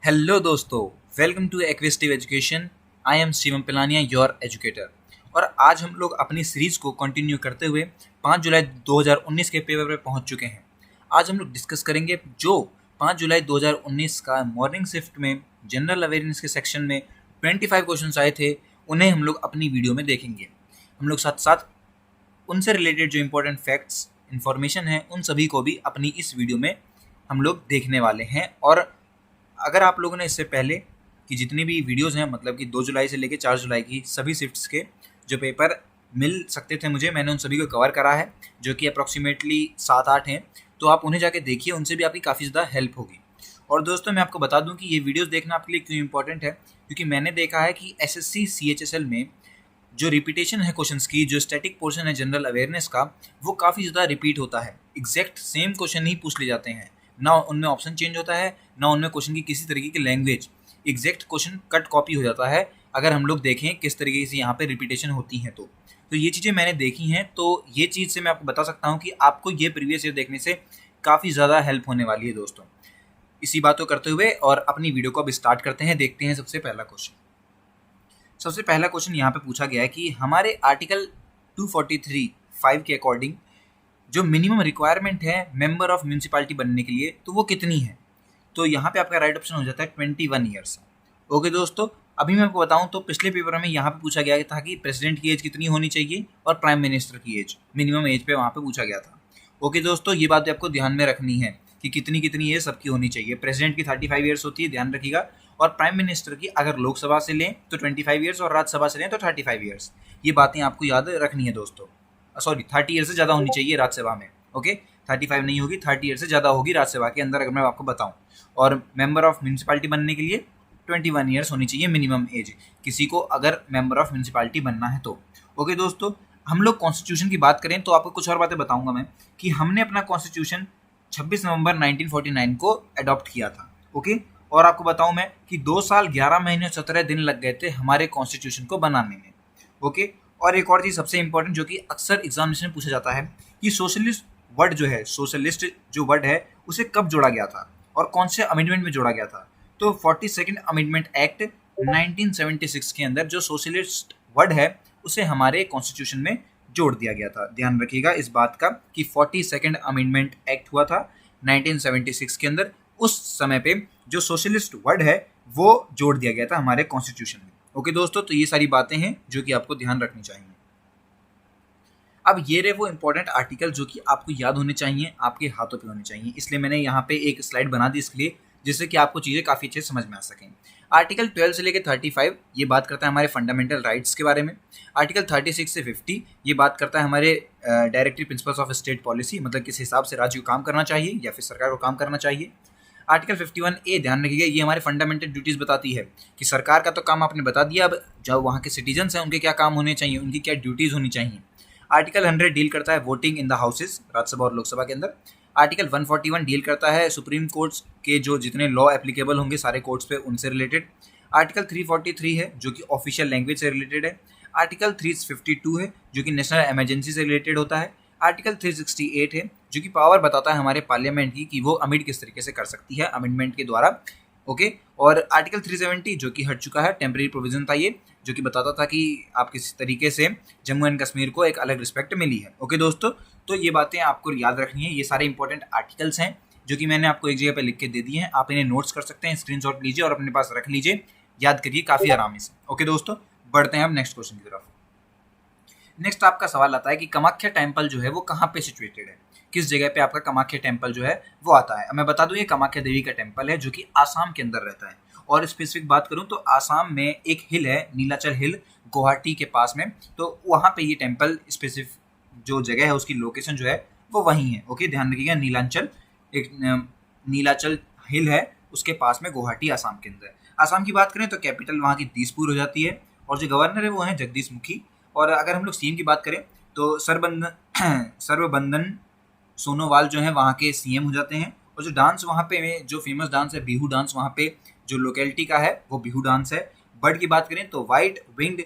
Hello दोस्तों, welcome to Acquistive education. I am Shivam Pilania, your educator. और आज हम लोग अपनी सीरीज को कंटिन्यू करते हुए 5 जुलाई 2019 के पेपर पे पहुंच चुके हैं। आज हम लोग डिस्कस करेंगे जो 5 जुलाई 2019 का मॉर्निंग शिफ्ट में जनरल अवेयरनेस के सेक्शन में 25 क्वेश्चन आए थे, उन्हें हम लोग अपनी वीडियो में देखेंगे। हम लोग साथ साथ उनसे रिलेटेड जो इम्पोर्टेंट फैक्ट्स इन्फॉर्मेशन है उन सभी को भी अपनी इस वीडियो में हम लोग देखने वाले हैं। और अगर आप लोगों ने इससे पहले की जितनी भी वीडियोस हैं, मतलब कि 2 जुलाई से लेकर 4 जुलाई की सभी शिफ्ट्स के जो पेपर मिल सकते थे मुझे, मैंने उन सभी को कवर करा है, जो कि अप्रॉक्सीमेटली 7-8 हैं। तो आप उन्हें जाके देखिए, उनसे भी आपकी काफ़ी ज़्यादा हेल्प होगी। और दोस्तों, मैं आपको बता दूं कि ये वीडियोस देखना आपके लिए क्यों इंपॉर्टेंट है, क्योंकि मैंने देखा है कि एसएससी सीएचएसएल में जो रिपीटेशन है क्वेश्चंस की, जो स्टैटिक पोर्शन है जनरल अवेयरनेस का, वो काफ़ी ज़्यादा रिपीट होता है। एग्जैक्ट सेम क्वेश्चन ही पूछ ले जाते हैं, ना उनमें ऑप्शन चेंज होता है, ना उनमें क्वेश्चन की किसी तरीके की language. Exact question cut copy हो जाता है अगर हम लोग देखें किस तरीके से यहाँ पे रिपीटेशन होती हैं। तो ये चीज़ें मैंने देखी हैं, तो ये चीज़ से मैं आपको बता सकता हूँ कि आपको ये प्रीवियस ईयर देखने से काफ़ी ज़्यादा हेल्प होने वाली है दोस्तों। इसी बात को करते हुए और अपनी वीडियो को अब स्टार्ट करते हैं। देखते हैं सबसे पहला क्वेश्चन यहाँ पे पूछा गया है कि हमारे आर्टिकल 243(5) के अकॉर्डिंग जो मिनिमम रिक्वायरमेंट है मेंबर ऑफ म्यूनसिपैलिटी बनने के लिए, तो वो कितनी है। तो यहाँ पे आपका राइट ऑप्शन हो जाता है 21 ईयर्स। ओके दोस्तों, अभी मैं आपको बताऊं तो पिछले पेपर में यहाँ पे पूछा गया था कि प्रेसिडेंट की एज कितनी होनी चाहिए और प्राइम मिनिस्टर की एज, मिनिमम एज पे वहाँ पे पूछा गया था। ओके दोस्तों, ये बात आपको ध्यान में रखनी है कि कितनी कितनी एज सबकी होनी चाहिए। प्रेसिडेंट की 35 ईयर्स होती है, ध्यान रखिएगा। और प्राइम मिनिस्टर की अगर लोकसभा से लें तो 25 ईयर्स और राज्यसभा से लें तो 35 ईयर्स। ये बातें आपको याद रखनी है दोस्तों। सॉरी, 30 ईयर से ज़्यादा होनी चाहिए राज्यसभा में। ओके, 35 नहीं होगी, 30 ईयर से ज़्यादा होगी राज्यसभा के अंदर, अगर मैं आपको बताऊं। और मेंबर ऑफ म्यूनसिपैलिटी बनने के लिए 21 ईयर्स होनी चाहिए मिनिमम एज, किसी को अगर मेंबर ऑफ म्यूनसिपैलिटी बनना है तो। ओके दोस्तों, हम लोग कॉन्स्टिट्यूशन की बात करें तो आपको कुछ और बातें बताऊंगा मैं, कि हमने अपना कॉन्स्टिट्यूशन 26 नवंबर 1949 को अडॉप्ट किया था। ओके, और आपको बताऊं मैं कि 2 साल 11 महीने 17 दिन लग गए थे हमारे कॉन्स्टिट्यूशन को बनाने में। ओके, और एक और चीज़ सबसे इंपॉर्टेंट जो कि अक्सर एग्जामिनेशन में पूछा जाता है कि सोशलिस्ट जो वर्ड है उसे कब जोड़ा गया था और कौन से अमेंडमेंट में जोड़ा गया था। तो 42nd अमेंडमेंट एक्ट 1976 के अंदर जो सोशलिस्ट वर्ड है उसे हमारे कॉन्स्टिट्यूशन में जोड़ दिया गया था। ध्यान रखिएगा इस बात का कि 42nd अमेंडमेंट एक्ट हुआ था 1976 के अंदर। उस समय पे जो सोशलिस्ट वर्ड है वो जोड़ दिया गया था हमारे कॉन्स्टिट्यूशन में। ओके दोस्तों, तो ये सारी बातें हैं जो कि आपको ध्यान रखनी चाहिए। अब ये रहे वो इंपॉर्टेंट आर्टिकल जो कि आपको याद होने चाहिए, आपके हाथों पे होने चाहिए, इसलिए मैंने यहाँ पे एक स्लाइड बना दी इसके लिए, जिससे कि आपको चीज़ें काफ़ी अच्छे से समझ में आ सकें। आर्टिकल 12 से लेकर 35 ये बात करता है हमारे फंडामेंटल राइट्स के बारे में। आर्टिकल 36 से 50 ये बात करता है हमारे directive principles of state policy, मतलब किस हिसाब से राज्य को काम करना चाहिए या फिर सरकार को काम करना चाहिए। आर्टिकल 51A ध्यान रखिएगा, ये हमारे फंडामेंटल ड्यूटीज़ बताती है कि सरकार का तो काम आपने बता दिया, अब जो वहाँ के सिटीजन्स हैं उनके क्या काम होने चाहिए, उनकी क्या ड्यूटीज़ होनी चाहिए। आर्टिकल 100 डील करता है voting in the houses, Rajya Sabha और लोकसभा के अंदर। आर्टिकल 141 डील करता है सुप्रीम कोर्ट्स के जो जितने लॉ एप्लीकेबल होंगे सारे कोर्ट्स पे उनसे रिलेटेड। आर्टिकल 343 है जो कि ऑफिशियल लैंग्वेज से रिलेटेड है। आर्टिकल 352 है जो कि नेशनल इमरजेंसी से रिलेटेड होता है। आर्टिकल 368 है जो कि पावर बताता है हमारे पार्लियामेंट की कि वो अमेंड किस तरीके से कर सकती है अमेंडमेंट के द्वारा। ओके, और आर्टिकल 370 जो कि हट चुका है, टेम्परेरी प्रोविजन था ये, जो कि बताता था कि आप किस तरीके से जम्मू एंड कश्मीर को एक अलग रिस्पेक्ट मिली है। ओके दोस्तों, तो ये बातें आपको याद रखनी है। ये सारे इंपॉर्टेंट आर्टिकल्स हैं जो कि मैंने आपको एक जगह पे लिख के दे दिए हैं, आप इन्हें नोट्स कर सकते हैं, स्क्रीनशॉट लीजिए और अपने पास रख लीजिए, याद करिए काफ़ी आराम से। ओके दोस्तों, बढ़ते हैं अब नेक्स्ट क्वेश्चन की तरफ। नेक्स्ट आपका सवाल आता है कि कामाख्या टेम्पल जो है वो कहाँ पे सिचुएटेड है, किस जगह पे आपका कामाख्या टेम्पल जो है वो आता है। मैं बता दूं, ये कामाख्या देवी का टेम्पल है जो कि आसाम के अंदर रहता है। और स्पेसिफिक बात करूं तो आसाम में एक हिल है, नीलाचल हिल, गुवाहाटी के पास में, तो वहाँ पे ये टेम्पल स्पेसिफिक जो जगह है उसकी लोकेशन जो है वो वहीं है। ओके, ध्यान रखिएगा, नीलाचल हिल है, उसके पास में गुवाहाटी आसाम के अंदर। आसाम की बात करें तो कैपिटल वहाँ की दिसपुर हो जाती है और जो गवर्नर है वो है जगदीश मुखी। और अगर हम लोग सीएम की बात करें तो सर्वबंधन सोनोवाल जो है वहाँ के सीएम हो जाते हैं। और जो डांस वहाँ पे जो फेमस डांस है बिहू डांस, वहाँ पे जो लोकेलिटी का है वो बिहू डांस है। बर्ड की बात करें तो वाइट विंग्ड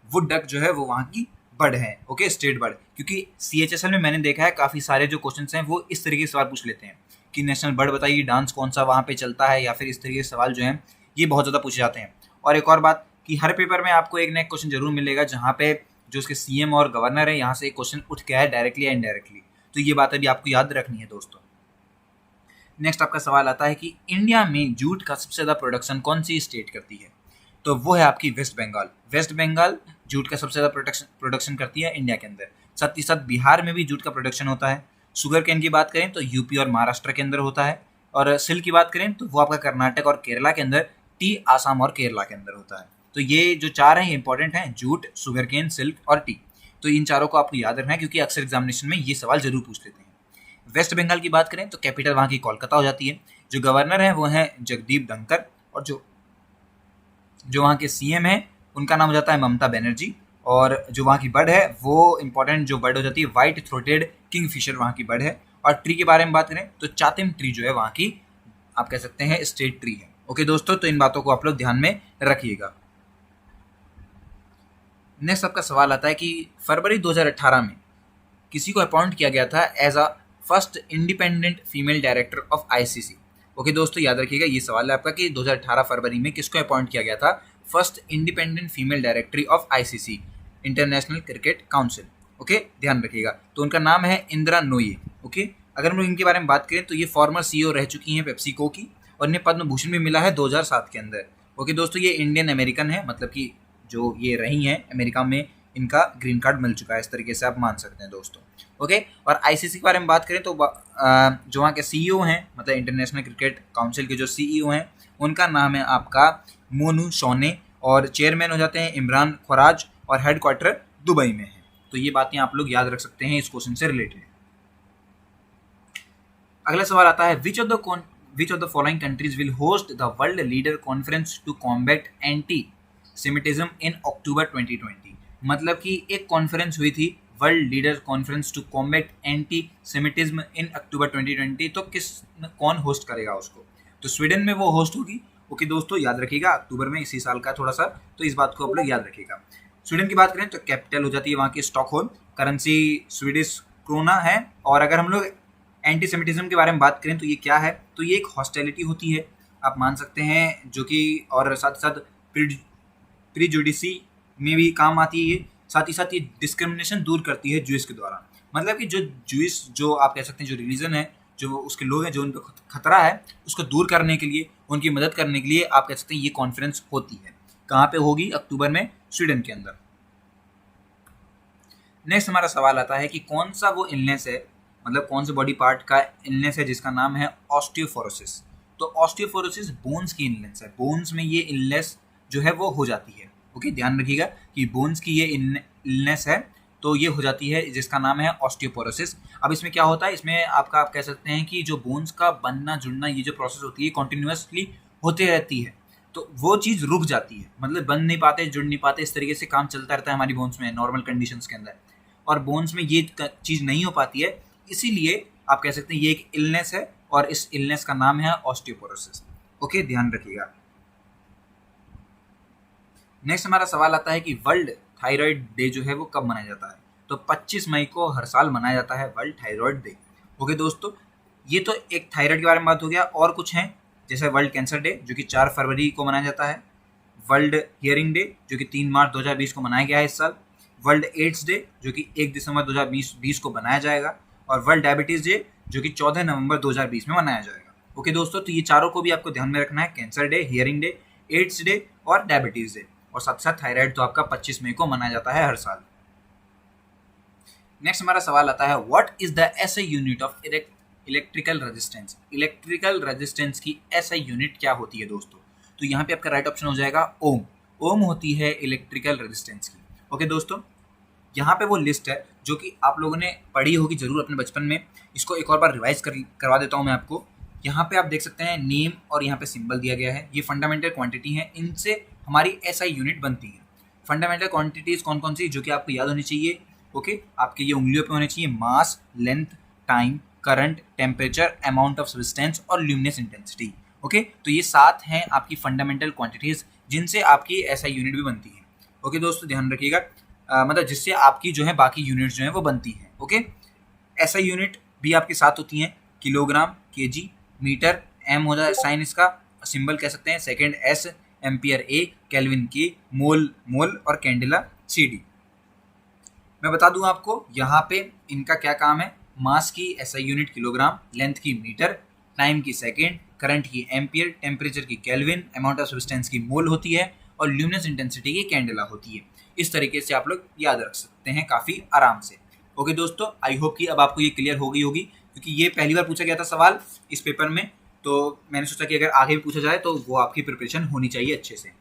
वुड डक जो है वो वहाँ की बर्ड है। ओके, स्टेट बर्ड, क्योंकि सीएचएसएल में मैंने देखा है काफ़ी सारे जो क्वेश्चंस हैं वो इस तरीके के सवाल पूछ लेते हैं कि नेशनल बर्ड बताइए, डांस कौन सा वहाँ पे चलता है, या फिर इस तरीके के सवाल जो हैं ये बहुत ज़्यादा पूछे जाते हैं। और एक और बात कि हर पेपर में आपको एक ना एक क्वेश्चन जरूर मिलेगा जहाँ पे जो उसके सीएम और गवर्नर है यहाँ से एक क्वेश्चन उठ के है डायरेक्टली या इनडायरेक्टली, तो ये बातें भी आपको याद रखनी है दोस्तों। नेक्स्ट आपका सवाल आता है कि इंडिया में जूट का सबसे ज़्यादा प्रोडक्शन कौन सी स्टेट करती है, तो वो है आपकी वेस्ट बंगाल। वेस्ट बंगाल जूट का सबसे ज़्यादा प्रोडक्शन करती है इंडिया के अंदर। साथ ही साथ बिहार में भी जूट का प्रोडक्शन होता है। शुगर केन की बात करें तो यूपी और महाराष्ट्र के अंदर होता है, और सिल्क की बात करें तो वो आपका कर्नाटक और केरला के अंदर, टी आसाम और केरला के अंदर होता है। तो ये जो चार हैं ये इंपॉर्टेंट हैं, जूट, शुगर केन, सिल्क और टी। तो इन चारों को आपको याद रखना है क्योंकि अक्सर एग्जामिनेशन में ये सवाल जरूर पूछ लेते हैं। वेस्ट बंगाल की बात करें तो कैपिटल वहाँ की कोलकाता हो जाती है। जो गवर्नर है वो है जगदीप धनखड़, और जो वहाँ के सीएम है उनका नाम हो जाता है ममता बनर्जी। और जो वहाँ की बर्ड है वो इंपॉर्टेंट जो बर्ड हो जाती है व्हाइट थ्रोटेड किंगफिशर वहाँ की बर्ड है। और ट्री के बारे में बात करें तो चातिम ट्री जो है वहाँ की आप कह सकते हैं स्टेट ट्री है। ओके दोस्तों, तो इन बातों को आप लोग ध्यान में रखिएगा। नेक्स्ट आपका सवाल आता है कि फरवरी 2018 में किसी को अपॉइंट किया गया था as a first independent female director of ICC. Okay दोस्तों, याद रखिएगा ये सवाल है आपका कि 2018 फरवरी में किसको अपॉइंट किया गया था first independent female directory of ICC, international cricket council. Okay, ध्यान रखिएगा। तो उनका नाम है इंदिरा नोये। ओके, अगर हम लोग इनके बारे में बात करें तो ये फॉर्मर सीईओ रह चुकी हैं पेप्सिको की, और इन्हें पद्म भूषण भी मिला है 2007 के अंदर। ओके दोस्तों, ये इंडियन अमेरिकन है, मतलब कि जो ये रही हैं अमेरिका में इनका ग्रीन कार्ड मिल चुका है, इस तरीके से आप मान सकते हैं दोस्तों। ओके, और आईसीसी के बारे में बात करें तो जो वहाँ के सीईओ हैं, मतलब इंटरनेशनल क्रिकेट काउंसिल के जो सीईओ हैं उनका नाम है आपका मोनू शोने, और चेयरमैन हो जाते हैं इमरान ख्वाराज, और हेडक्वार्टर दुबई में है। तो ये बातें आप लोग याद रख सकते हैं इस क्वेश्चन से रिलेटेड। अगला सवाल आता है which of the following countries will host the world leader conference to combat anti semitism in October 2020। मतलब कि एक कॉन्फ्रेंस हुई थी world leader conference to combat anti semitism in October 2020, तो कौन होस्ट करेगा उसको, तो स्वीडन में वो होस्ट होगी। ओके दोस्तों, याद रखिएगा अक्टूबर में इसी साल का थोड़ा सा, तो इस बात को आप लोग याद रखिएगा। स्वीडन की बात करें तो कैपिटल हो जाती है वहाँ की स्टॉकहोल्म, करेंसी स्वीडिश क्रोना है। और अगर हम लोग एंटी सेमिटिज्म के बारे में बात करें तो ये क्या है, तो ये एक हॉस्टिलिटी होती है आप मान सकते हैं, जो कि और साथ ही साथ प्रीजुडिसी में भी काम आती है ये। साथ ही साथ ये डिस्क्रिमिनेशन दूर करती है ज्यूइश के द्वारा, मतलब कि जो ज्यूइश जो आप कह सकते हैं जो रिलीजन है, जो उसके लोग हैं, जो उन पर खतरा है उसको दूर करने के लिए, उनकी मदद करने के लिए आप कह सकते हैं ये कॉन्फ्रेंस होती है। कहाँ पे होगी, अक्टूबर में स्वीडन के अंदर। नेक्स्ट हमारा सवाल आता है कि कौन सा वो इलनेस है, मतलब कौन से बॉडी पार्ट का इलनेस है जिसका नाम है ऑस्टियोफोरोसिस। तो ऑस्टियोफोरोसिस बोन्स की इलनेस है, बोन्स में ये इलनेस जो है वो हो जाती है। ओके, ध्यान रखिएगा कि बोन्स की ये इलनेस है तो ये हो जाती है जिसका नाम है ऑस्टियोपोरोसिस। अब इसमें क्या होता है, इसमें आपका आप कह सकते हैं कि जो बोन्स का बनना जुड़ना ये जो प्रोसेस होती है कॉन्टिन्यूसली होते रहती है, तो वो चीज़ रुक जाती है, मतलब बन नहीं पाते, जुड़ नहीं पाते, इस तरीके से काम चलता रहता है हमारी बोन्स में नॉर्मल कंडीशंस के अंदर। और बोन्स में ये चीज़ नहीं हो पाती है, इसीलिए आप कह सकते हैं ये एक इलनेस है, और इस इलनेस का नाम है ऑस्टियोपोरोसिस। ओके, ध्यान रखिएगा। नेक्स्ट हमारा सवाल आता है कि वर्ल्ड थायराइड डे जो है वो कब मनाया जाता है, तो 25 मई को हर साल मनाया जाता है वर्ल्ड थायराइड डे। ओके दोस्तों, ये तो एक थायराइड के बारे में बात हो गया, और कुछ हैं जैसे वर्ल्ड कैंसर डे जो कि 4 फरवरी को मनाया जाता है, वर्ल्ड हियरिंग डे जो कि 3 मार्च 2020 को मनाया गया है इस साल, वर्ल्ड एड्स डे जो कि 1 दिसंबर 2020 को बनाया जाएगा, और वर्ल्ड डायबिटीज़ डे जो कि 14 नवंबर 2020 में मनाया जाएगा। ओके दोस्तों, तो ये चारों को भी आपको ध्यान में रखना है, cancer day, hearing day, AIDS day और डायबिटीज़ डे, और साथ साथ थायराइड तो आपका 25 मई को मनाया जाता है हर साल। नेक्स्ट हमारा सवाल आता है what is the SI unit of electrical resistance. Electrical resistance की एसआई यूनिट क्या होती है दोस्तों, तो यहाँ पे आपका राइट ऑप्शन हो जाएगा ओम। ओम होती है इलेक्ट्रिकल रेजिस्टेंस की। ओके दोस्तों, यहाँ पे वो लिस्ट है जो कि आप लोगों ने पढ़ी होगी जरूर अपने बचपन में, इसको एक और बार रिवाइज करवा देता हूँ मैं आपको। यहाँ पे आप देख सकते हैं नेम और यहाँ पे सिंबल दिया गया है, ये फंडामेंटल क्वांटिटी है, इनसे हमारी एसआई यूनिट बनती है। फंडामेंटल क्वांटिटीज कौन कौन सी जो कि आपको याद होनी चाहिए, ओके, आपके ये उंगलियों पे होने चाहिए, mass, length, time, current, temperature, amount of resistance और ल्यूमिनेस इंटेंसिटी। ओके, तो ये 7 हैं आपकी फंडामेंटल क्वांटिटीज जिनसे आपकी एसआई यूनिट भी बनती है। ओके दोस्तों, ध्यान रखिएगा, मतलब जिससे आपकी जो है बाकी यूनिट जो है वो बनती हैं। ओके, एसआई यूनिट भी आपके साथ होती हैं, किलोग्राम, केजी, मीटर, एम होता है साइन इसका, सिंबल कह सकते हैं, सेकंड एस, एम्पियर ए, केल्विन के, मोल मोल और कैंडेला सीडी। मैं बता दूं आपको यहाँ पे इनका क्या काम है। मास की एसआई यूनिट किलोग्राम, लेंथ की मीटर, टाइम की सेकेंड, करंट की एम्पियर, टेम्परेचर की केल्विन, अमाउंट ऑफ सब्सटेंस की मोल होती है और ल्यूमिनस इंटेंसिटी की कैंडेला होती है। इस तरीके से आप लोग याद रख सकते हैं काफ़ी आराम से। ओके दोस्तों, आई होप कि अब आपको ये क्लियर हो गई होगी, क्योंकि ये पहली बार पूछा गया था सवाल इस पेपर में, तो मैंने सोचा कि अगर आगे भी पूछा जाए तो वो आपकी प्रिपरेशन होनी चाहिए अच्छे से।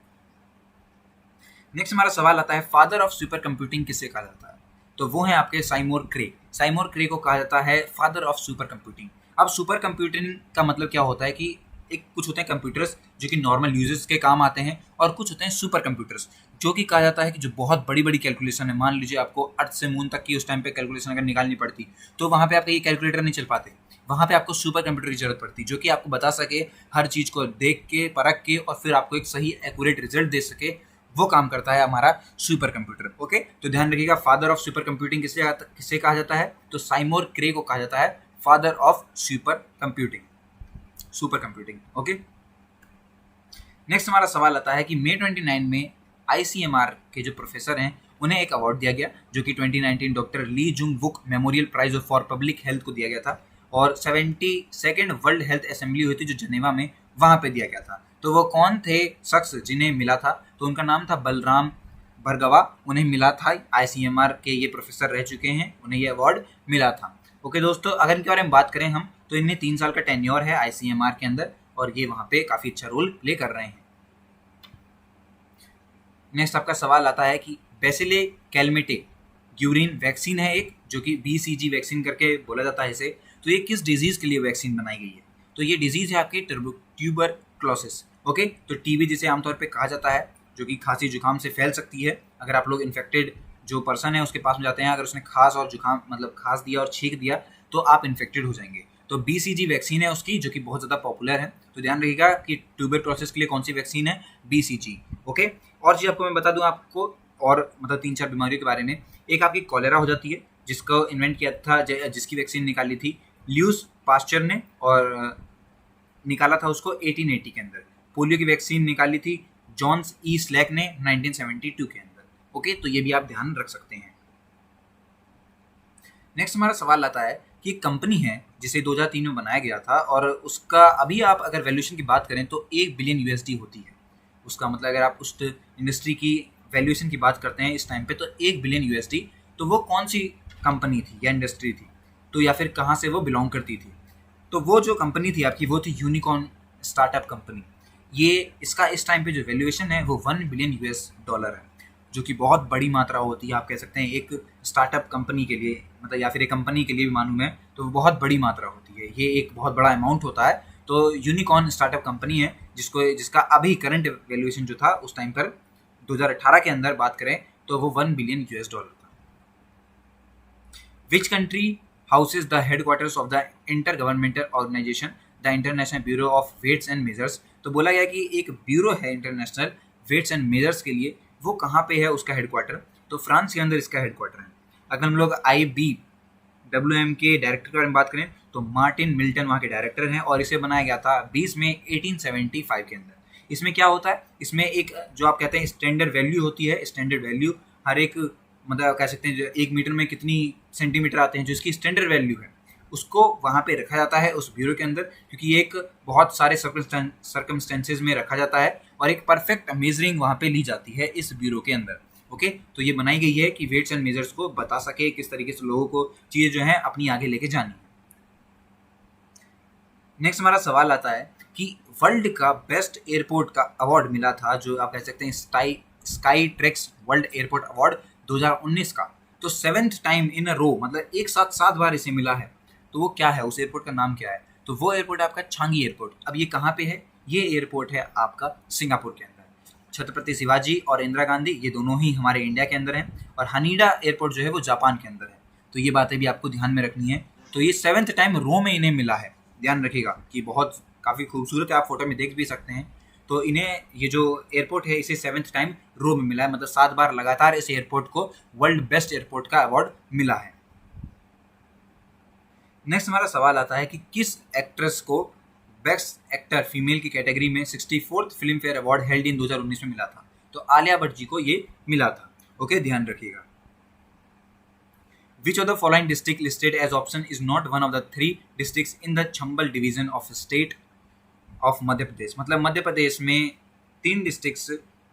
नेक्स्ट हमारा सवाल आता है, फादर ऑफ सुपर कंप्यूटिंग किसे कहा जाता है? तो वो है आपके साइमोर क्रे। साइमोर क्रे को कहा जाता है फादर ऑफ सुपर कंप्यूटिंग। अब सुपर कंप्यूटिंग का मतलब क्या होता है कि एक कुछ होते हैं कंप्यूटर्स जो कि नॉर्मल यूजर्स के काम आते हैं, और कुछ होते हैं सुपर कंप्यूटर्स जो कि कहा जाता है कि जो बहुत बड़ी बड़ी कैलकुलेशन है। मान लीजिए आपको अर्थ से मून तक की उस टाइम पे कैलकुलेशन अगर निकालनी पड़ती, तो वहाँ पे आपका ये कैलकुलेटर नहीं चल पाते, वहाँ पे आपको सुपर कंप्यूटर की जरूरत पड़ती जो कि आपको बता सके, हर चीज़ को देख के परख के और फिर आपको एक सही एक्यूरेट रिजल्ट दे सके। वो काम करता है हमारा सुपर कंप्यूटर। ओके, तो ध्यान रखिएगा, फादर ऑफ सुपर कंप्यूटिंग किसे कहा जाता है? तो साइमोर क्रे को कहा जाता है father of super computing. Okay, next हमारा सवाल आता है कि मई 29 में ICMR के जो प्रोफेसर हैं उन्हें एक अवार्ड दिया गया, जो कि 2019 doctor Lee Jong Wook memorial prize for public health को दिया गया था, और 72nd वर्ल्ड हेल्थ असेंबली हुई थी जो जनेवा में, वहाँ पे दिया गया था। तो वो कौन थे शख्स जिन्हें मिला था? तो उनका नाम था बलराम भार्गवा। उन्हें मिला था, ICMR के ये प्रोफेसर रह चुके हैं, उन्हें ये अवार्ड मिला था। ओके दोस्तों, अगर इनके बारे में बात करें हम, तो इनमें 3 साल का टेन्योर है ICMR के अंदर, और ये वहाँ पे काफ़ी अच्छा रोल प्ले कर रहे हैं। नेक्स्ट आपका सवाल आता है कि बेसिले कैलमेटे ग्यूरिन वैक्सीन है एक, जो कि BCG वैक्सीन करके बोला जाता है इसे। तो ये किस डिजीज़ के लिए वैक्सीन बनाई गई है? तो ये डिजीज़ है आपकी ट्यूबरक्लोसिस। ओके, तो टीबी जिसे आमतौर पे कहा जाता है, जो कि खांसी जुकाम से फैल सकती है। अगर आप लोग इन्फेक्टेड जो पर्सन है उसके पास में जाते हैं, अगर उसने खांस और जुकाम मतलब खांस दिया और छींक दिया, तो आप इन्फेक्टेड हो जाएंगे। तो BCG वैक्सीन है उसकी, जो कि बहुत ज़्यादा पॉपुलर है। तो ध्यान रखिएगा कि ट्यूबरक्लोसिस के लिए कौन सी वैक्सीन है? BCG। ओके, और चीज़ आपको मैं बता दूं आपको, और मतलब 3-4 बीमारियों के बारे में। एक आपकी कॉलेरा हो जाती है, जिसको इन्वेंट किया था, जिसकी वैक्सीन निकाली थी ल्यूस पास्चर ने, और निकाला था उसको 1880 के अंदर। पोलियो की वैक्सीन निकाली थी जॉन्स ई स्लैक ने 1972 के अंदर। ओके, तो ये भी आप ध्यान रख सकते हैं। नेक्स्ट हमारा सवाल आता है कि कंपनी है जिसे 2003 में बनाया गया था, और उसका अभी आप अगर वैल्यूएशन की बात करें तो 1 बिलियन USD होती है उसका। मतलब अगर आप उस इंडस्ट्री की वैल्यूएशन की बात करते हैं इस टाइम पे, तो 1 बिलियन USD। तो वो कौन सी कंपनी थी या इंडस्ट्री थी, तो या फिर कहाँ से वो बिलोंग करती थी? तो वो जो कंपनी थी आपकी, वो थी यूनिकॉर्न स्टार्टअप कंपनी। ये इसका इस टाइम पे जो वैल्यूएशन है वो $1 बिलियन है, जो कि बहुत बड़ी मात्रा होती है। आप कह सकते हैं एक स्टार्टअप कंपनी के लिए, मतलब या फिर एक कंपनी के लिए भी मानूं मैं, तो बहुत बड़ी मात्रा होती है, ये एक बहुत बड़ा अमाउंट होता है। तो यूनिकॉर्न स्टार्टअप कंपनी है जिसका अभी करंट वैल्यूएशन जो था उस टाइम पर 2018 के अंदर बात करें तो वो $1 बिलियन था। Which country houses the headquarters of the intergovernmental organization the International Bureau of Weights and Measures? तो बोला गया कि एक ब्यूरो है इंटरनेशनल वेट्स एंड मेजर्स के लिए, वो कहाँ पे है उसका हेडक्वार्टर? तो फ्रांस के अंदर इसका हेडक्वार्टर है। अगर हम लोग IBWM के डायरेक्टर के बारे में बात करें तो मार्टिन मिल्टन वहाँ के डायरेक्टर हैं, और इसे बनाया गया था 20 में 1875 के अंदर। इसमें क्या होता है, इसमें एक जो आप कहते हैं स्टैंडर्ड वैल्यू होती है, स्टैंडर्ड वैल्यू हर एक, मतलब कह सकते हैं जो 1 मीटर में कितनी सेंटीमीटर आते हैं, जो इसकी स्टैंडर्ड वैल्यू है, उसको वहाँ पे रखा जाता है उस ब्यूरो के अंदर, क्योंकि ये एक बहुत सारे सर्कमस्टेंसेज में रखा जाता है और एक परफेक्ट मेजरिंग वहाँ पे ली जाती है इस ब्यूरो के अंदर। ओके, तो ये बनाई गई है कि वेट्स एंड मेजर्स को बता सके किस तरीके से लोगों को चीज़ें जो है अपनी आगे लेके जानी। नेक्स्ट हमारा सवाल आता है कि वर्ल्ड का बेस्ट एयरपोर्ट का अवार्ड मिला था, जो आप कह सकते हैं Skytrax World Airport Award 2019 का। तो 7th टाइम इन अ रो, मतलब एक साथ 7 बार इसे मिला है। तो वो क्या है, उस एयरपोर्ट का नाम क्या है? तो वो एयरपोर्ट आपका छांगी एयरपोर्ट। अब ये कहाँ पे है? ये एयरपोर्ट है आपका सिंगापुर के अंदर। छत्रपति शिवाजी और इंदिरा गांधी ये दोनों ही हमारे इंडिया के अंदर हैं, और हनीडा एयरपोर्ट जो है वो जापान के अंदर है। तो ये बातें भी आपको ध्यान में रखनी है। तो ये 7th टाइम रो में इन्हें मिला है। ध्यान रखिएगा कि बहुत काफ़ी खूबसूरत है, आप फोटो में देख भी सकते हैं। तो इन्हें ये जो एयरपोर्ट है इसे 7th टाइम रो में मिला है, मतलब 7 बार लगातार इस एयरपोर्ट को वर्ल्ड बेस्ट एयरपोर्ट का अवार्ड मिला है। नेक्स्ट हमारा सवाल आता है कि किस एक्ट्रेस को बेस्ट एक्टर फीमेल की कैटेगरी में 64th film fair award held in 2019 में मिला था। तो आलिया भट्ट जी को ये मिला था। ओके, ध्यान रखिएगा। Which of the following district listed as option is not one of the 3 districts in the Chambal division of state of Madhya Pradesh? मतलब मध्य प्रदेश में 3 डिस्ट्रिक्ट्स,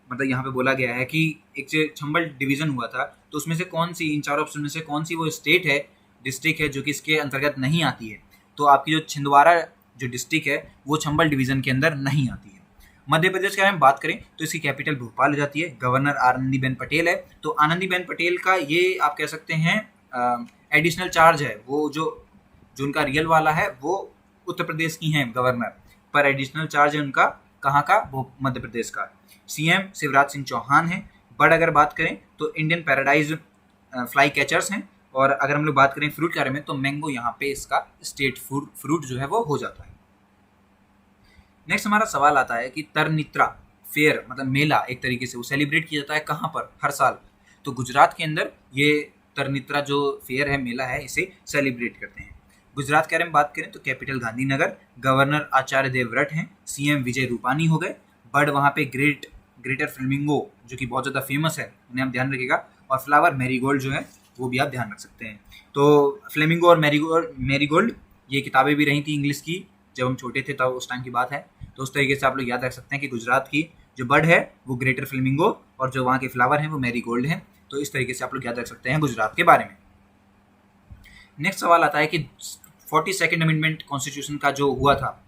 मतलब यहाँ पे बोला गया है कि एक जो चंबल डिवीजन हुआ था, तो उसमें से कौन सी, इन 4 ऑप्शन में से कौन सी वो स्टेट है, डिस्ट्रिक्ट है जो कि इसके अंतर्गत नहीं आती है? तो आपकी जो छिंदवाड़ा जो डिस्ट्रिक्ट है वो चंबल डिवीजन के अंदर नहीं आती है। मध्य प्रदेश के बारे में बात करें तो इसकी कैपिटल भोपाल हो जाती है। गवर्नर आनंदीबेन पटेल है। तो आनंदीबेन पटेल का ये आप कह सकते हैं एडिशनल चार्ज है, वो जो उनका रियल वाला है वो उत्तर प्रदेश की हैं गवर्नर, पर एडिशनल चार्ज है उनका कहाँ का, वो मध्य प्रदेश का। सीएम शिवराज सिंह चौहान है। बर्ड अगर बात करें तो इंडियन पैराडाइज फ्लाई कैचर्स हैं। और अगर हम लोग बात करें फ्रूट के बारे में तो मैंगो यहाँ पे इसका स्टेट फ्रूट जो है वो हो जाता है। नेक्स्ट हमारा सवाल आता है कि तरनित्रा फेयर मतलब मेला एक तरीके से वो सेलिब्रेट किया जाता है कहाँ पर हर साल? तो गुजरात के अंदर ये तरनित्रा जो फेयर है, मेला है, इसे सेलिब्रेट करते हैं। गुजरात के बारे में बात करें तो कैपिटल गांधीनगर, गवर्नर आचार्य देवव्रत हैं, सीएम विजय रूपानी हो गए। बर्ड वहाँ पे ग्रेटर फ्लेमिंगो जो कि बहुत ज़्यादा फेमस है, उन्हें आप ध्यान रखिएगा। और फ्लावर मैरीगोल्ड जो है वो भी आप ध्यान रख सकते हैं। तो फ्लेमिंगो और मैरीगोल्ड ये किताबें भी रही थी इंग्लिश की जब हम छोटे थे, तब उस टाइम की बात है। तो उस तरीके से आप लोग याद रख सकते हैं कि गुजरात की जो बर्ड है वो ग्रेटर फ्लेमिंगो और जो वहाँ के फ्लावर हैं वो मैरीगोल्ड हैं। तो इस तरीके से आप लोग याद रख सकते हैं गुजरात के बारे में। नेक्स्ट सवाल आता है कि 42nd अमेंडमेंट कॉन्स्टिट्यूशन का जो हुआ था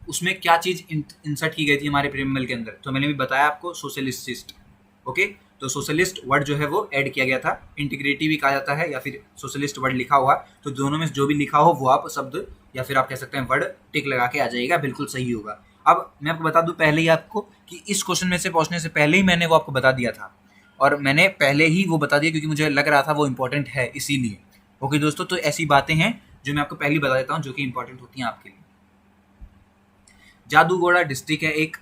उसमें क्या चीज़ इंसर्ट की गई थी हमारे प्रीएम्बल के अंदर? तो मैंने भी बताया आपको, सोशलिस्ट। ओके, तो सोशलिस्ट वर्ड जो है वो ऐड किया गया था। इंटीग्रिटी भी कहा जाता है या फिर सोशलिस्ट वर्ड लिखा हुआ, तो दोनों में जो भी लिखा हो वो आप शब्द या फिर आप कह सकते हैं वर्ड टिक लगा के आ जाइएगा, बिल्कुल सही होगा। अब मैं आपको बता दूं पहले ही आपको कि इस क्वेश्चन में से पहुंचने से पहले ही मैंने वो आपको बता दिया था, और मैंने पहले ही वो बता दिया क्योंकि मुझे लग रहा था वो इंपॉर्टेंट है, इसीलिए। ओके दोस्तों, तो ऐसी बातें हैं जो मैं आपको पहले ही बता देता हूँ जो कि इंपॉर्टेंट होती हैं आपके लिए। जादूगोड़ा डिस्ट्रिक्ट है एक,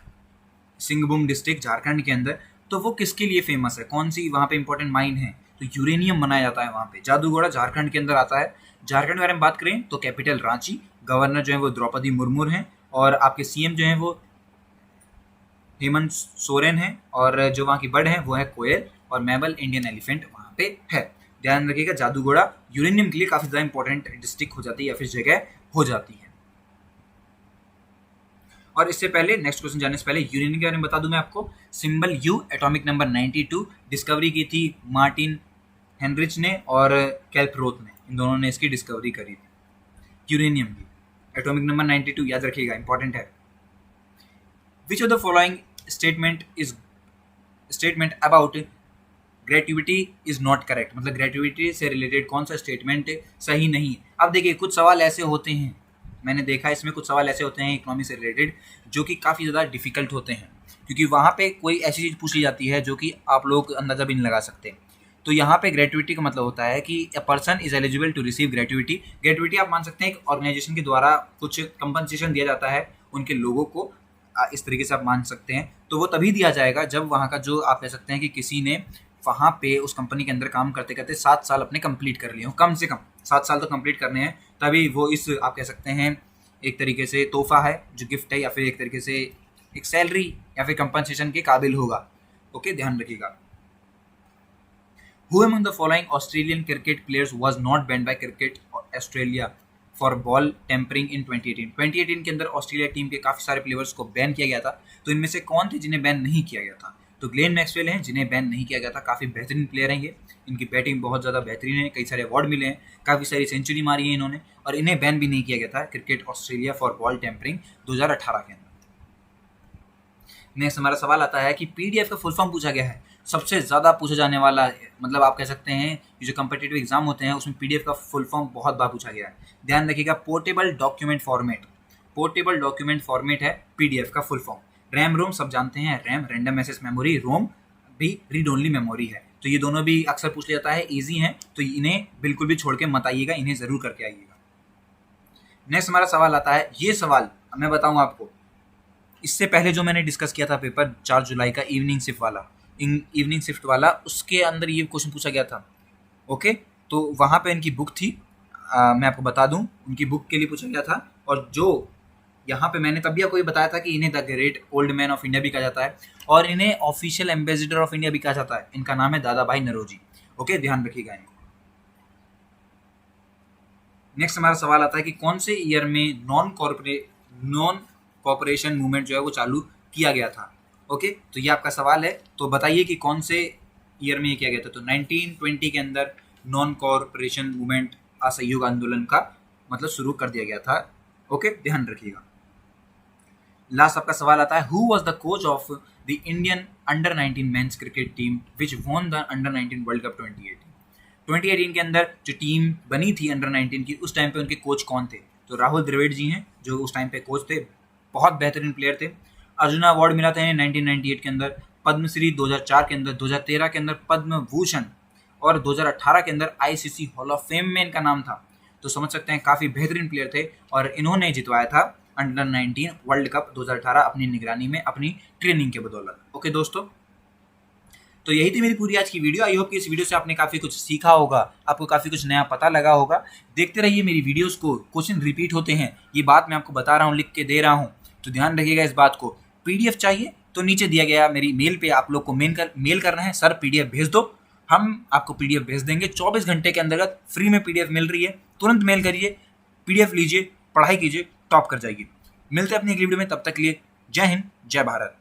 सिंहभूम डिस्ट्रिक्ट झारखंड के अंदर। तो वो किसके लिए फेमस है, कौन सी वहाँ पे इंपॉर्टेंट माइन है? तो यूरेनियम बनाया जाता है वहाँ पे। जादूगोड़ा झारखंड के अंदर आता है। झारखंड के बारे में बात करें तो कैपिटल रांची, गवर्नर जो है वो द्रौपदी मुर्मू हैं, और आपके सीएम जो हैं वो हेमंत सोरेन हैं, और जो वहाँ की बर्ड है वो है कोयल, और मैबल इंडियन एलिफेंट वहाँ पे है। ध्यान रखिएगा, जादूगोड़ा यूरेनियम के लिए काफ़ी ज़्यादा इंपॉर्टेंट डिस्ट्रिक्ट हो जाती है या फिर जगह हो जाती है। और इससे पहले नेक्स्ट क्वेश्चन जाने से पहले यूरेनियम के बारे में बता दूं मैं आपको। Symbol you, atomic number 92, discovery की थी मार्टिन हेनरिच ने और कैल्परोथ ने, इन दोनों ने इसकी डिस्कवरी करी थी यूरेनियम की। एटॉमिक नंबर 92 याद रखिएगा, इंपॉर्टेंट है। Which of the following statement about gratuity is not correct? मतलब ग्रेटिविटी से रिलेटेड कौन सा स्टेटमेंट सही नहीं है? अब देखिए, कुछ सवाल ऐसे होते हैं, मैंने देखा इसमें कुछ सवाल ऐसे होते हैं इकोनॉमी से रिलेटेड जो कि काफ़ी ज़्यादा डिफिकल्ट होते हैं, क्योंकि वहाँ पे कोई ऐसी चीज़ पूछी जाती है जो कि आप लोग अंदाज़ा भी नहीं लगा सकते। तो यहाँ पे ग्रेट्युइटी का मतलब होता है कि a person is eligible to receive gratuity. Gratuity आप मान सकते हैं एक ऑर्गेनाइजेशन के द्वारा कुछ कंपनसेशन दिया जाता है उनके लोगों को, इस तरीके से आप मान सकते हैं। तो वो तभी दिया जाएगा जब वहाँ का जो आप कह सकते हैं कि किसी ने वहाँ पे उस कंपनी के अंदर काम करते करते 7 साल अपने कंप्लीट कर लिए हो, कम से कम 7 साल तो कंप्लीट करने हैं, तभी वो इस आप कह सकते हैं एक तरीके से तोहफा है जो गिफ्ट है, या फिर एक तरीके से एक सैलरी या फिर कंपनसेशन के काबिल होगा। ओके, ध्यान रखिएगा। Who among the following Australian cricket players was not banned by Cricket Australia for ball tampering in 2018? 2018 के अंदर ऑस्ट्रेलिया टीम के काफ़ी सारे प्लेयर्स को बैन किया गया था। तो इनमें से कौन थे जिन्हें बैन नहीं किया गया था? तो ग्लेन मैक्सवेल हैं जिन्हें बैन नहीं किया गया था। काफ़ी बेहतरीन प्लेयर हैं ये, इनकी बैटिंग बहुत ज़्यादा बेहतरीन है, कई सारे अवार्ड मिले हैं, काफ़ी सारी सेंचुरी मारी है इन्होंने, और इन्हें बैन भी नहीं किया गया था Cricket Australia for ball tampering 2018 के अंदर। नेक्स्ट हमारा सवाल आता है कि पीडीएफ का फुल फॉर्म पूछा गया है, सबसे ज़्यादा पूछा जाने वाला, मतलब आप कह सकते हैं ये जो कम्पिटिटिव एग्जाम होते हैं उसमें पीडीएफ का फुल फॉर्म बहुत बार पूछा गया है। ध्यान रखिएगा, portable document format. Portable document format है पीडीएफ का फुल फॉर्म। रैम रोम सब जानते हैं, रैम रैंडम एक्सेस मेमोरी, रोम भी रीड ओनली मेमोरी है। तो ये दोनों भी अक्सर पूछ लिया जाता है, ईजी हैं, तो इन्हें बिल्कुल भी छोड़ के मत आइएगा, इन्हें ज़रूर करके आइएगा। नेक्स्ट हमारा सवाल आता है, ये सवाल मैं बताऊँ आपको, इससे पहले जो मैंने डिस्कस किया था पेपर 4 जुलाई का इवनिंग शिफ्ट वाला, उसके अंदर ये क्वेश्चन पूछा गया था। ओके, तो वहाँ पे इनकी बुक थी मैं आपको बता दूं, उनकी बुक के लिए पूछा गया था। और जो यहाँ पे मैंने तभी आपको ये बताया था कि इन्हें the great old man of India भी कहा जाता है और इन्हें ऑफिशियल एम्बेसडर ऑफ इंडिया भी कहा जाता है। इनका नाम है दादा भाई नौरोजी। ओके, ध्यान रखिएगा इनको। नेक्स्ट हमारा सवाल आता है कि कौन से ईयर में नॉन कॉपरेशन मूवमेंट जो है वो चालू किया गया था। ओके, तो ये आपका सवाल है, तो बताइए कि कौन से ईयर में ये किया गया था। तो 1920 के अंदर नॉन कॉरपोरेशन मूवमेंट असहयोग आंदोलन का मतलब शुरू कर दिया गया था। ओके, ध्यान रखिएगा। लास्ट आपका सवाल आता है, who was the coach of the Indian under 19 men's cricket team which won the under 19 world cup 2018 के अंदर जो टीम बनी थी अंडर 19 की, उस टाइम पे उनके कोच कौन थे। तो राहुल द्रविड़ जी हैं जो उस टाइम पे कोच थे, बहुत बेहतरीन प्लेयर थे। अर्जुना अवार्ड मिला था इन्हें 1998 के अंदर, पद्मश्री 2004 के अंदर, 2013 के अंदर पद्म भूषण और 2018 के अंदर आईसीसी हॉल ऑफ फेम में इनका नाम था। तो समझ सकते हैं काफ़ी बेहतरीन प्लेयर थे और इन्होंने जितवाया था अंडर 19 वर्ल्ड कप 2018 अपनी निगरानी में, अपनी ट्रेनिंग के बदौलत। ओके दोस्तों, तो यही थी मेरी पूरी आज की वीडियो। आई होप कि इस वीडियो से आपने काफ़ी कुछ सीखा होगा, आपको काफ़ी कुछ नया पता लगा होगा। देखते रहिए मेरी वीडियोस को, क्वेश्चन रिपीट होते हैं, ये बात मैं आपको बता रहा हूँ, लिख के दे रहा हूँ, तो ध्यान रखिएगा इस बात को। पीडीएफ चाहिए तो नीचे दिया गया मेरी मेल पे आप लोग को मेल करना है, सर पीडीएफ भेज दो, हम आपको पीडीएफ भेज देंगे। 24 घंटे के अंतर्गत फ्री में पीडीएफ मिल रही है, तुरंत मेल करिए, पीडीएफ लीजिए, पढ़ाई कीजिए, टॉप कर जाइए। मिलते हैं अपनी अगली वीडियो में, तब तक के लिए जय हिंद, जय भारत।